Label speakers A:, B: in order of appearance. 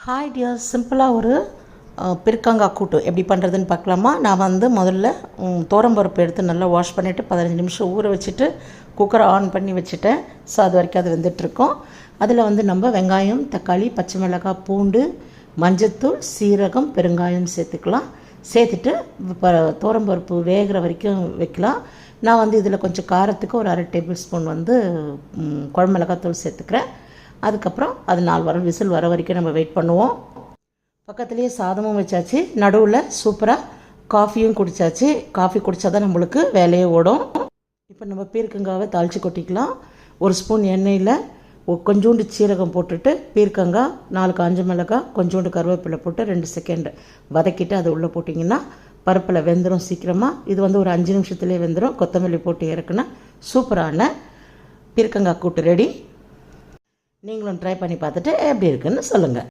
A: Hi dear, சிம்பிளாக ஒரு பிற்கங்காய் கூட்டு எப்படி பண்ணுறதுன்னு பார்க்கலாமா. நான் முதல்ல பருப்பு எடுத்து நல்லா வாஷ் பண்ணிவிட்டு 15 நிமிஷம் ஊற வச்சுட்டு குக்கரை ஆன் பண்ணி வச்சுட்டேன். ஸோ அது வரைக்கும் அது வெந்துட்டுருக்கோம். அதில் நம்ம வெங்காயம், தக்காளி, பச்சை மிளகாய், பூண்டு, மஞ்சத்தூள், சீரகம், பெருங்காயம் சேர்த்துக்கலாம். சேர்த்துட்டு பருப்பு வேகிற வரைக்கும் வைக்கலாம். நான் இதில் கொஞ்சம் காரத்துக்கு ஒரு 1/2 டேபிள் ஸ்பூன் குழம்பு மிளகாத்தூள் சேர்த்துக்கிறேன். அதுக்கப்புறம் அது 4 விசில் வர வரைக்கும் நம்ம வெயிட் பண்ணுவோம். பக்கத்துலேயே சாதமும் வச்சாச்சு, நடுவில் சூப்பராக காஃபியும் குடித்தாச்சு. காஃபி குடித்தா தான் நம்மளுக்கு வேலையே ஓடும். இப்போ நம்ம பீர்க்கங்காவை தாளித்து கொட்டிக்கலாம். 1 ஸ்பூன் எண்ணெயில் கொஞ்சோண்டு சீரகம் போட்டுட்டு பீர்க்கங்காய், 4 காஞ்ச மிளகாய், கொஞ்சோண்டு கருவேப்பிலை போட்டு 2 செகண்ட் வதக்கிட்டு அதை உள்ளே போட்டிங்கன்னா பருப்பில் வெந்துடும் சீக்கிரமாக. இது ஒரு 5 நிமிஷத்துலேயே வெந்துடும். கொத்தமல்லி போட்டு இறக்குனா சூப்பரான பீர்க்கங்காய் கூட்டு ரெடி. நீங்களும் ட்ரை பண்ணி பார்த்துட்டு எப்படி இருக்குன்னு சொல்லுங்கள்.